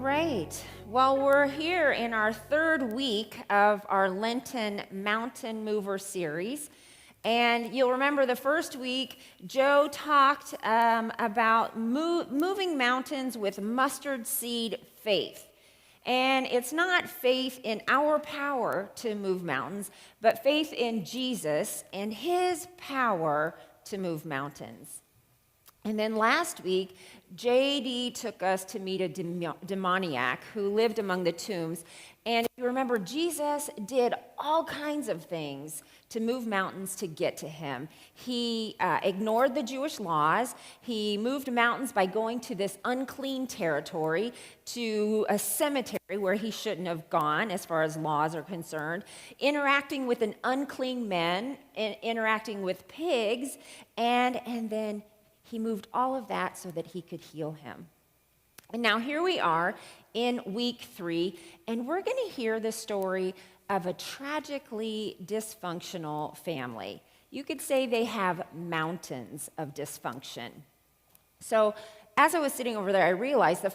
right. Well, we're here in our third week of our Lenten Mountain Mover series. And you'll remember the first week, Joe talked about moving mountains with mustard seed faith. And it's not faith in our power to move mountains, but faith in Jesus and his power to move mountains. And then last week, JD took us to meet a demoniac who lived among the tombs. And if you remember, Jesus did all kinds of things to move mountains to get to him. He ignored the Jewish laws. He moved mountains by going to this unclean territory, to a cemetery where he shouldn't have gone as far as laws are concerned, interacting with an unclean man, interacting with pigs, and then he moved all of that so that he could heal him. And now here we are in week 3, and we're going to hear the story of a tragically dysfunctional family. You could say they have mountains of dysfunction. So as I was sitting over there, I realized the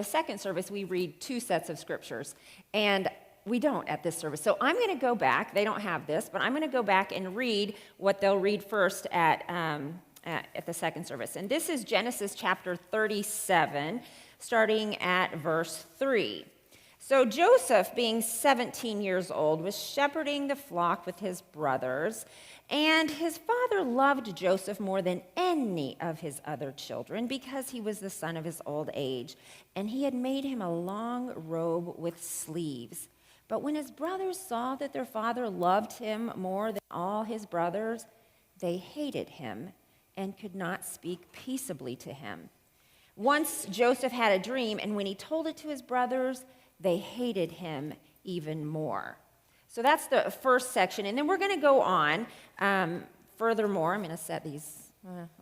second service, we read 2 sets of scriptures, and we don't at this service. So I'm going to go back. They don't have this, but I'm going to go back and read what they'll read first at the second service. And this is Genesis chapter 37, starting at verse 3. So Joseph, being 17 years old, was shepherding the flock with his brothers, and his father loved Joseph more than any of his other children because he was the son of his old age, and he had made him a long robe with sleeves. But when his brothers saw that their father loved him more than all his brothers, they hated him and could not speak peaceably to him. Once Joseph had a dream, and when he told it to his brothers, they hated him even more. So that's the first section, and then we're going to go on. Furthermore, I'm going to set these,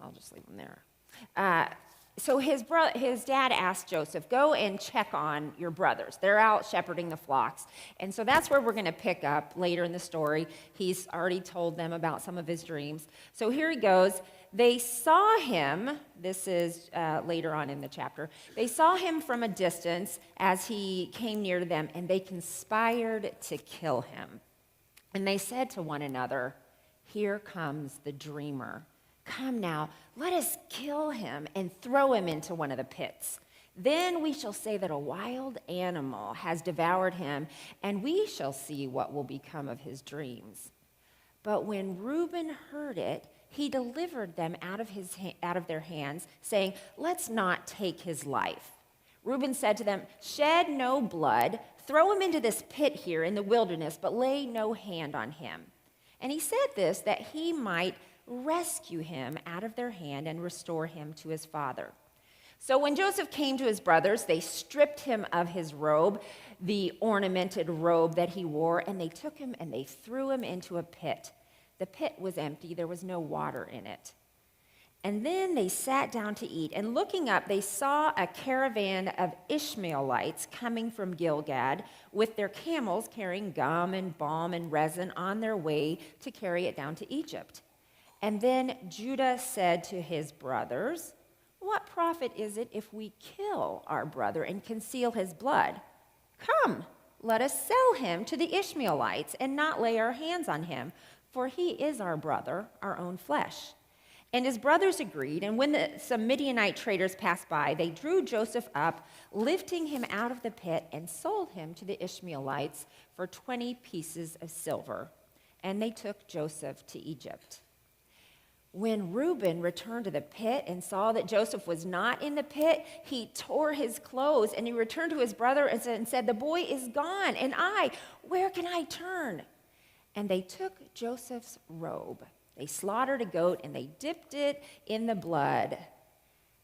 I'll just leave them there. So his dad asked Joseph, go and check on your brothers. They're out shepherding the flocks. And so that's where we're going to pick up later in the story. He's already told them about some of his dreams. So here he goes. They saw him, this is later on in the chapter, they saw him from a distance as he came near to them, and they conspired to kill him. And they said to one another, here comes the dreamer. Come now, let us kill him and throw him into one of the pits. Then we shall say that a wild animal has devoured him, and we shall see what will become of his dreams. But when Reuben heard it, he delivered them out of their hands, saying, let's not take his life. Reuben said to them, shed no blood, throw him into this pit here in the wilderness, but lay no hand on him. And he said this that he might rescue him out of their hand and restore him to his father. So when Joseph came to his brothers, they stripped him of his robe, the ornamented robe that he wore, and they took him and they threw him into a pit. The pit was empty, there was no water in it. And then they sat down to eat, and looking up, they saw a caravan of Ishmaelites coming from Gilgad with their camels carrying gum and balm and resin on their way to carry it down to Egypt. And then Judah said to his brothers, what profit is it if we kill our brother and conceal his blood? Come, let us sell him to the Ishmaelites and not lay our hands on him, for he is our brother, our own flesh. And his brothers agreed, and when some Midianite traders passed by, they drew Joseph up, lifting him out of the pit, and sold him to the Ishmaelites for 20 pieces of silver. And they took Joseph to Egypt. When Reuben returned to the pit and saw that Joseph was not in the pit, he tore his clothes, and he returned to his brother and said, the boy is gone, and where can I turn? And they took Joseph's robe. They slaughtered a goat, and they dipped it in the blood.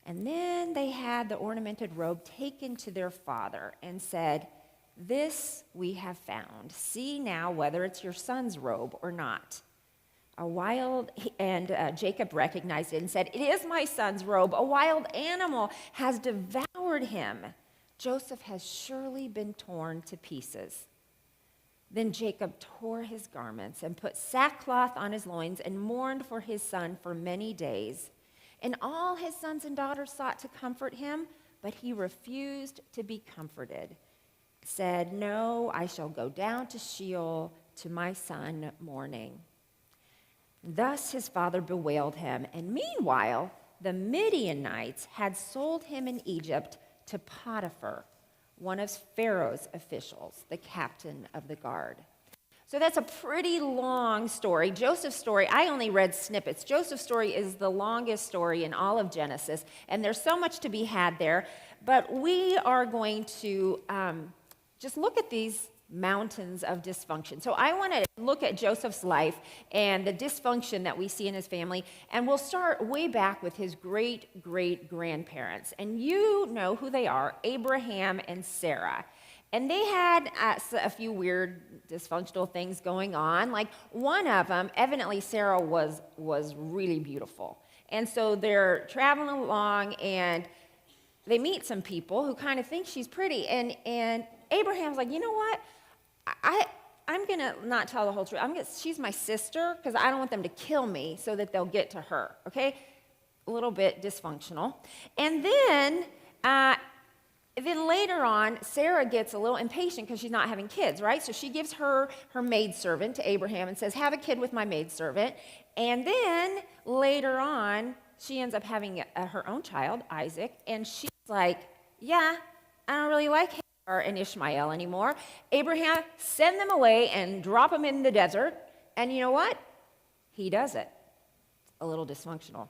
And then they had the ornamented robe taken to their father and said, this we have found. See now whether it's your son's robe or not. Jacob recognized it and said, it is my son's robe. A wild animal has devoured him. Joseph has surely been torn to pieces. Then Jacob tore his garments and put sackcloth on his loins and mourned for his son for many days. And all his sons and daughters sought to comfort him, But he refused to be comforted, said, "No, I shall go down to Sheol to my son mourning." Thus his father bewailed him, and meanwhile the Midianites had sold him in Egypt to Potiphar, one of Pharaoh's officials, the captain of the guard. So that's a pretty long story. Joseph's story, I only read snippets. Joseph's story is the longest story in all of Genesis, and there's so much to be had there. But we are going to just look at these mountains of dysfunction. So I want to look at Joseph's life and the dysfunction that we see in his family, and we'll start way back with his great-great-grandparents. And you know who they are, Abraham and Sarah. And they had a few weird dysfunctional things going on. Like one of them, evidently Sarah was really beautiful. And so they're traveling along, and they meet some people who kind of think she's pretty. And Abraham's like, you know what? I'm going to not tell the whole truth. She's my sister because I don't want them to kill me so that they'll get to her, okay? A little bit dysfunctional. And then later on, Sarah gets a little impatient because she's not having kids, right? So she gives her maidservant to Abraham and says, have a kid with my maidservant. And then later on, she ends up having her own child, Isaac, and she's like, yeah, I don't really like him and Ishmael anymore. Abraham, send them away and drop them in the desert. And you know what? He does it. A little dysfunctional.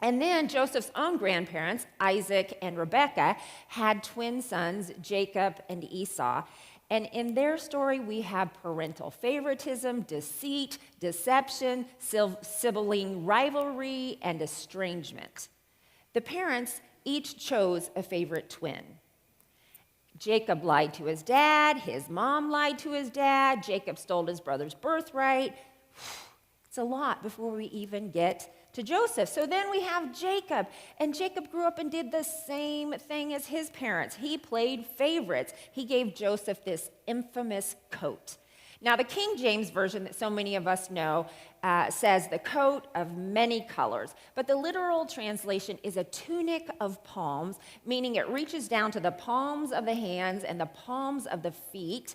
And then Joseph's own grandparents, Isaac and Rebekah, had twin sons, Jacob and Esau. And in their story, we have parental favoritism, deceit, deception, sibling rivalry, and estrangement. The parents each chose a favorite twin. Jacob lied to his dad. His mom lied to his dad. Jacob stole his brother's birthright. It's a lot before we even get to Joseph. So then we have Jacob. And Jacob grew up and did the same thing as his parents. He played favorites. He gave Joseph this infamous coat. Now, the King James Version that so many of us know says the coat of many colors, but the literal translation is a tunic of palms, meaning it reaches down to the palms of the hands and the palms of the feet,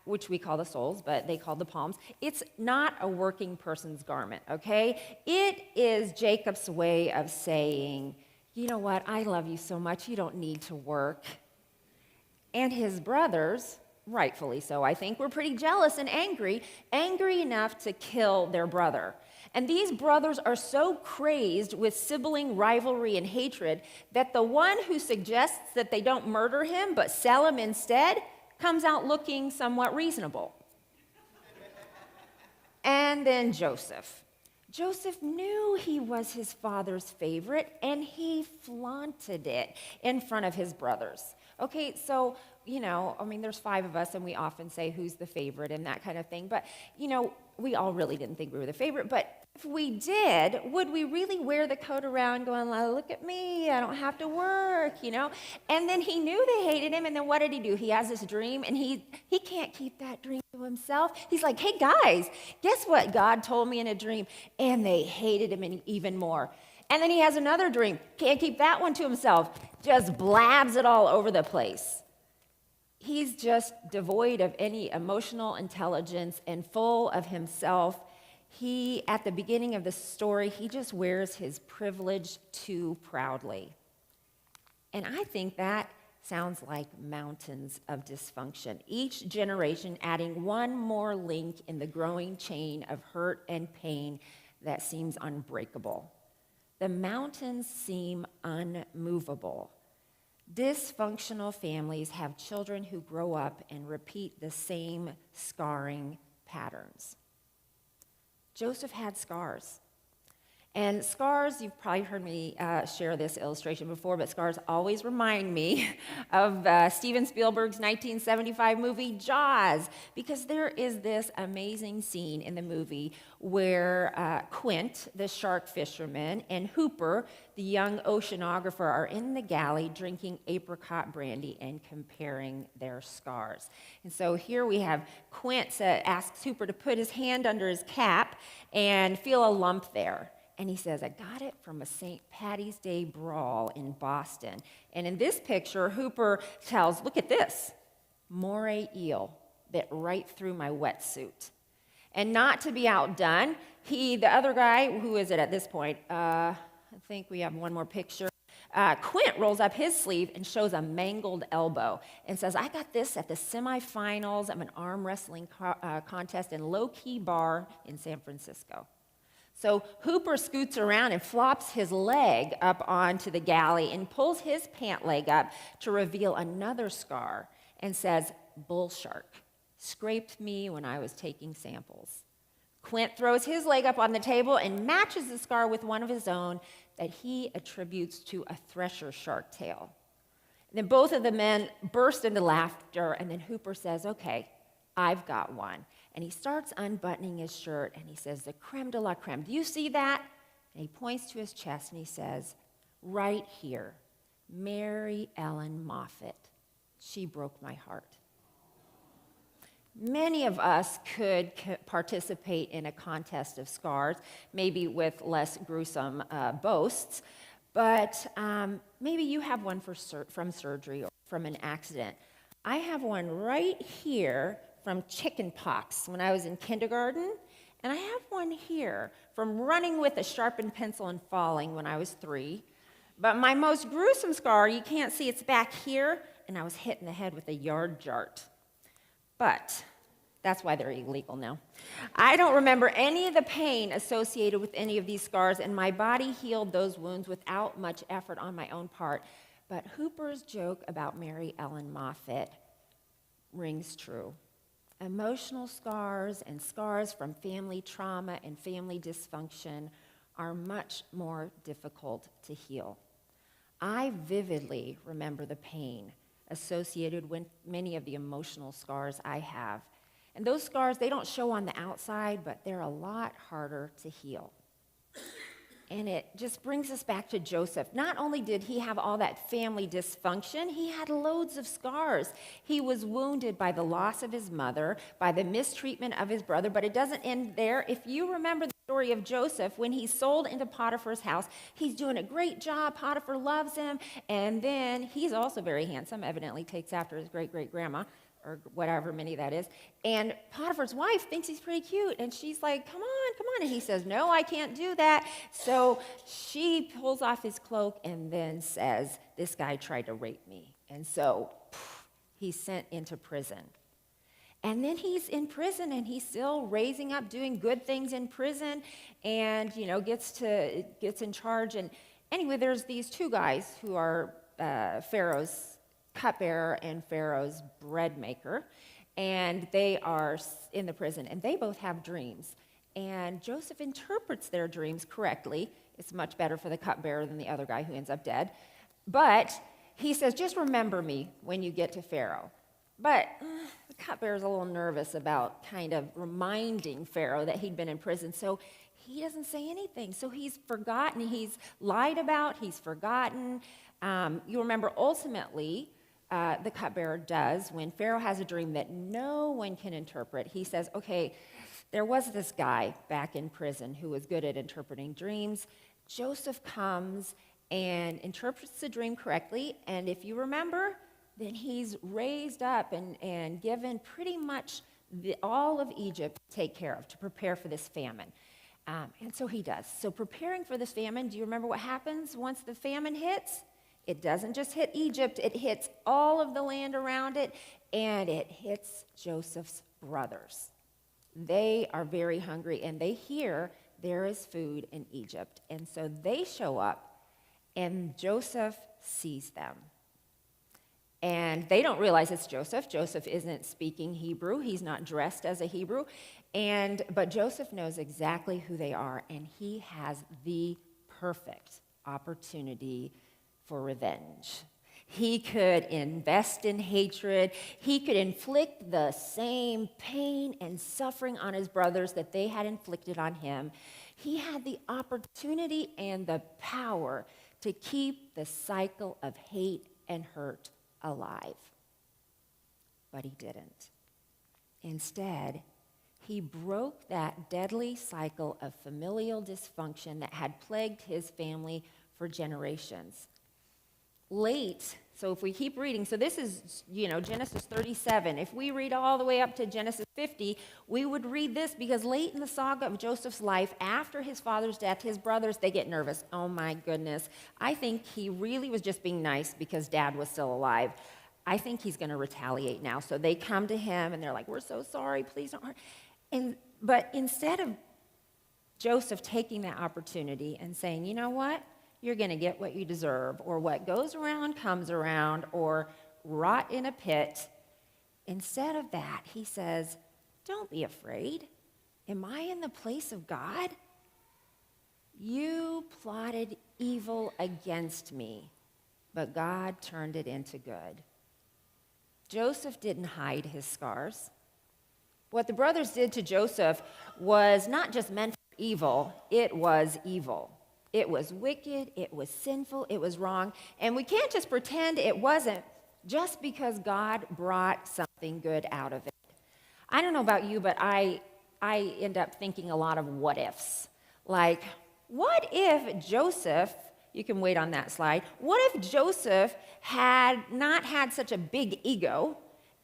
which we call the soles, but they call the palms. It's not a working person's garment, okay? It is Jacob's way of saying, you know what, I love you so much, you don't need to work. And his brothers, rightfully so, I think, were pretty jealous and angry enough to kill their brother. And these brothers are so crazed with sibling rivalry and hatred that the one who suggests that they don't murder him but sell him instead comes out looking somewhat reasonable. And then Joseph. Joseph knew he was his father's favorite, and he flaunted it in front of his brothers. Okay, so, there's 5 of us, and we often say who's the favorite and that kind of thing. But, we all really didn't think we were the favorite. But if we did, would we really wear the coat around going, look at me, I don't have to work, And then he knew they hated him, and then what did he do? He has this dream, and he can't keep that dream to himself. He's like, hey, guys, guess what God told me in a dream? And they hated him even more. And then he has another dream. Can't keep that one to himself. Just blabs it all over the place. He's just devoid of any emotional intelligence and full of himself. At the beginning of the story, he just wears his privilege too proudly. And I think that sounds like mountains of dysfunction, each generation adding one more link in the growing chain of hurt and pain that seems unbreakable. The mountains seem unmovable. Dysfunctional families have children who grow up and repeat the same scarring patterns. Joseph had scars. And scars, you've probably heard me share this illustration before, but scars always remind me of Steven Spielberg's 1975 movie Jaws, because there is this amazing scene in the movie where Quint, the shark fisherman, and Hooper, the young oceanographer, are in the galley drinking apricot brandy and comparing their scars. And so here we have Quint asks Hooper to put his hand under his cap and feel a lump there. And he says, I got it from a St. Patty's Day brawl in Boston. And in this picture, Hooper tells, look at this, moray eel bit right through my wetsuit. And not to be outdone, the other guy, who is it at this point? I think we have one more picture. Quint rolls up his sleeve and shows a mangled elbow and says, I got this at the semifinals of an arm wrestling contest in Low Key Bar in San Francisco. So Hooper scoots around and flops his leg up onto the galley and pulls his pant leg up to reveal another scar and says, bull shark, scraped me when I was taking samples. Quint throws his leg up on the table and matches the scar with one of his own that he attributes to a thresher shark tail. And then both of the men burst into laughter, and then Hooper says, okay, I've got one. And he starts unbuttoning his shirt, and he says, the creme de la creme. Do you see that? And he points to his chest, and he says, right here, Mary Ellen Moffat. She broke my heart. Many of us could participate in a contest of scars, maybe with less gruesome boasts, but maybe you have one from surgery or from an accident. I have one right here from chicken pox when I was in kindergarten, and I have one here from running with a sharpened pencil and falling when I was 3. But my most gruesome scar, you can't see, it's back here, and I was hit in the head with a yard jart. But that's why they're illegal now. I don't remember any of the pain associated with any of these scars, and my body healed those wounds without much effort on my own part. But Hooper's joke about Mary Ellen Moffat rings true. Emotional scars and scars from family trauma and family dysfunction are much more difficult to heal. I vividly remember the pain associated with many of the emotional scars I have. And those scars, they don't show on the outside, but they're a lot harder to heal. And it just brings us back to Joseph. Not only did he have all that family dysfunction, he had loads of scars. He was wounded by the loss of his mother, by the mistreatment of his brother, but it doesn't end there. If you remember the story of Joseph, when he's sold into Potiphar's house, he's doing a great job. Potiphar loves him, and then he's also very handsome, evidently takes after his great-great-grandma, or whatever many that is. And Potiphar's wife thinks he's pretty cute, and she's like, come on. And he says, no, I can't do that. So she pulls off his cloak and then says, this guy tried to rape me. And so he's sent into prison. And then he's in prison, and he's still raising up, doing good things in prison, and, gets in charge. And anyway, there's these 2 guys who are Pharaoh's cupbearer and Pharaoh's bread maker, and they are in the prison, and they both have dreams. And Joseph interprets their dreams correctly. It's much better for the cupbearer than the other guy who ends up dead. But he says, just remember me when you get to Pharaoh. But the cupbearer's a little nervous about kind of reminding Pharaoh that he'd been in prison, so he doesn't say anything. So he's forgotten, he's lied about, he's forgotten. You remember ultimately, the cupbearer does, when Pharaoh has a dream that no one can interpret, he says, okay, there was this guy back in prison who was good at interpreting dreams. Joseph comes and interprets the dream correctly, and if you remember, then he's raised up and given pretty much all of Egypt to take care of, to prepare for this famine. And so he does. So preparing for this famine, do you remember what happens once the famine hits? It doesn't just hit Egypt, it hits all of the land around it, and it hits Joseph's brothers. They are very hungry, and they hear there is food in Egypt. And so they show up, and Joseph sees them. And they don't realize it's Joseph. Joseph isn't speaking Hebrew. He's not dressed as a Hebrew. But Joseph knows exactly who they are, and he has the perfect opportunity for revenge. He could invest in hatred. He could inflict the same pain and suffering on his brothers that they had inflicted on him. He had the opportunity and the power to keep the cycle of hate and hurt alive. But he didn't. Instead, he broke that deadly cycle of familial dysfunction that had plagued his family for generations. Late, so if we keep reading, so this is, Genesis 37. If we read all the way up to Genesis 50, we would read this because late in the saga of Joseph's life, after his father's death, his brothers, they get nervous. Oh my goodness. I think he really was just being nice because dad was still alive. I think he's going to retaliate now. So they come to him and they're like, we're so sorry, please don't hurt. But instead of Joseph taking that opportunity and saying, you know what? You're going to get what you deserve, or what goes around comes around, or rot in a pit. Instead of that, he says, don't be afraid. Am I in the place of God? You plotted evil against me, but God turned it into good. Joseph didn't hide his scars. What the brothers did to Joseph was not just meant for evil, it was evil. It was wicked, it was sinful, it was wrong. And we can't just pretend it wasn't just because God brought something good out of it. I don't know about you, but I end up thinking a lot of what ifs. Like, what if Joseph, you can wait on that slide, what if Joseph had not had such a big ego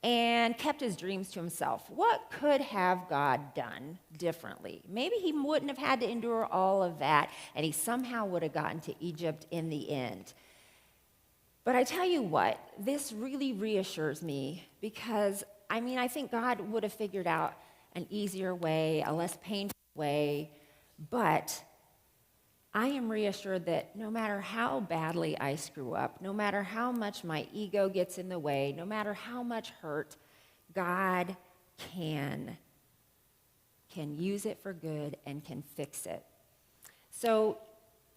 and kept his dreams to himself? What could have God done differently? Maybe he wouldn't have had to endure all of that, and he somehow would have gotten to Egypt in the end. But I tell you what, this really reassures me because, I think God would have figured out an easier way, a less painful way, but I am reassured that no matter how badly I screw up, no matter how much my ego gets in the way, no matter how much hurt, God can use it for good and can fix it. So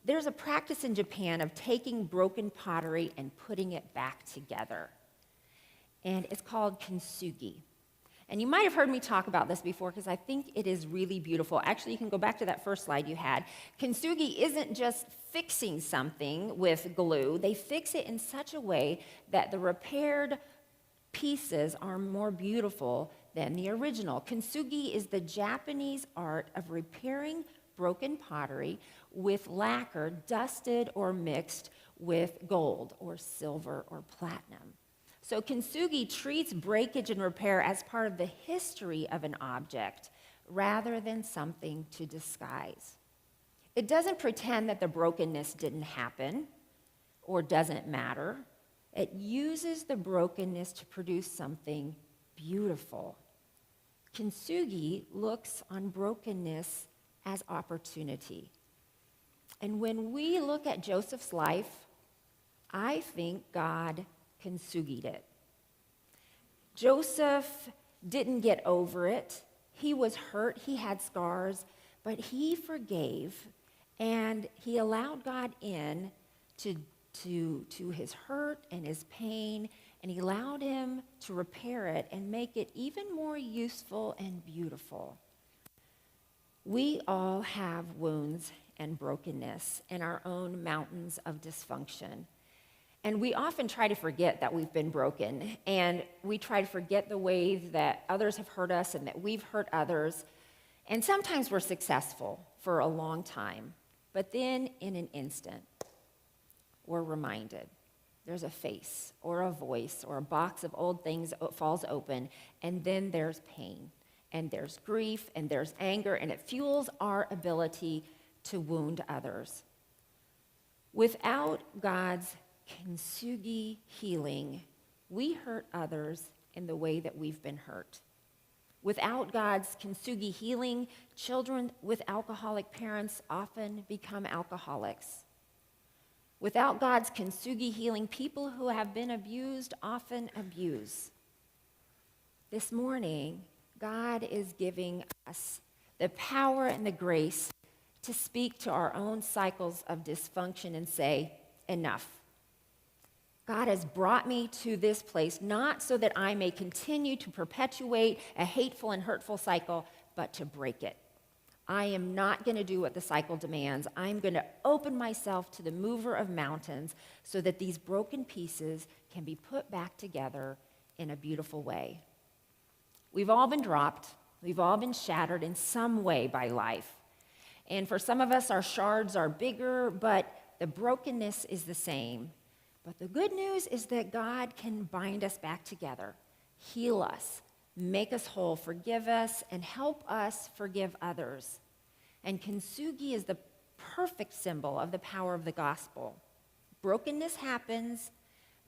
there's a practice in Japan of taking broken pottery and putting it back together. And it's called Kintsugi. And you might have heard me talk about this before because I think it is really beautiful. Actually, you can go back to that first slide you had. Kintsugi isn't just fixing something with glue. They fix it in such a way that the repaired pieces are more beautiful than the original. Kintsugi is the Japanese art of repairing broken pottery with lacquer dusted or mixed with gold or silver or platinum. So Kintsugi treats breakage and repair as part of the history of an object rather than something to disguise. It doesn't pretend that the brokenness didn't happen or doesn't matter. It uses the brokenness to produce something beautiful. Kintsugi looks on brokenness as opportunity. And when we look at Joseph's life, I think God Kintsugi'd it. Joseph didn't get over it. He was hurt, he had scars, but he forgave and he allowed God in to his hurt and his pain, and he allowed him to repair it and make it even more useful and beautiful. We all have wounds and brokenness and our own mountains of dysfunction. And we often try to forget that we've been broken, and we try to forget the ways that others have hurt us and that we've hurt others. And sometimes we're successful for a long time, but then in an instant, we're reminded. There's a face or a voice or a box of old things falls open, and then there's pain, and there's grief, and there's anger, and it fuels our ability to wound others. Without God's Kintsugi healing, we hurt others in the way that we've been hurt. Without God's Kintsugi healing, children with alcoholic parents often become alcoholics. Without God's Kintsugi healing, people who have been abused often abuse. This morning, God is giving us the power and the grace to speak to our own cycles of dysfunction and say, enough. God has brought me to this place not so that I may continue to perpetuate a hateful and hurtful cycle, but to break it. I am not going to do what the cycle demands. I'm going to open myself to the mover of mountains so that these broken pieces can be put back together in a beautiful way. We've all been dropped. We've all been shattered in some way by life. And for some of us, our shards are bigger, but the brokenness is the same. But the good news is that God can bind us back together, heal us, make us whole, forgive us, and help us forgive others. And Kintsugi is the perfect symbol of the power of the gospel. Brokenness happens,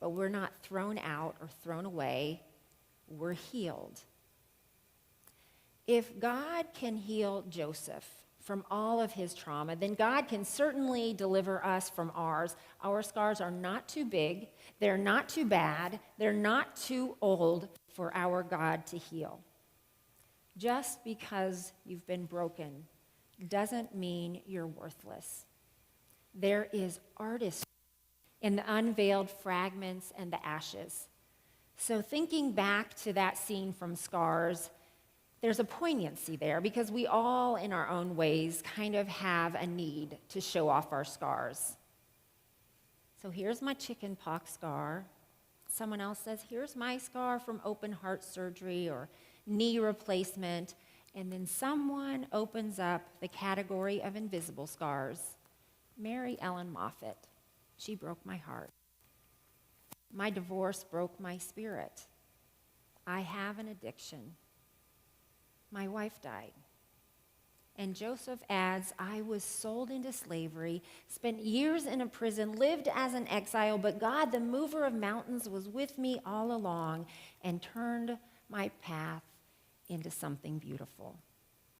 but we're not thrown out or thrown away. We're healed. If God can heal Joseph from all of his trauma, then God can certainly deliver us from ours. Our scars are not too big, they're not too bad, they're not too old for our God to heal. Just because you've been broken doesn't mean you're worthless. There is artistry in the unveiled fragments and the ashes. So thinking back to that scene from Scars, there's a poignancy there because we all, in our own ways, kind of have a need to show off our scars. So here's my chickenpox scar. Someone else says, here's my scar from open heart surgery or knee replacement. And then someone opens up the category of invisible scars. Mary Ellen Moffat. She broke my heart. My divorce broke my spirit. I have an addiction. My wife died. And Joseph adds, I was sold into slavery, spent years in a prison, lived as an exile, but God, the mover of mountains, was with me all along and turned my path into something beautiful.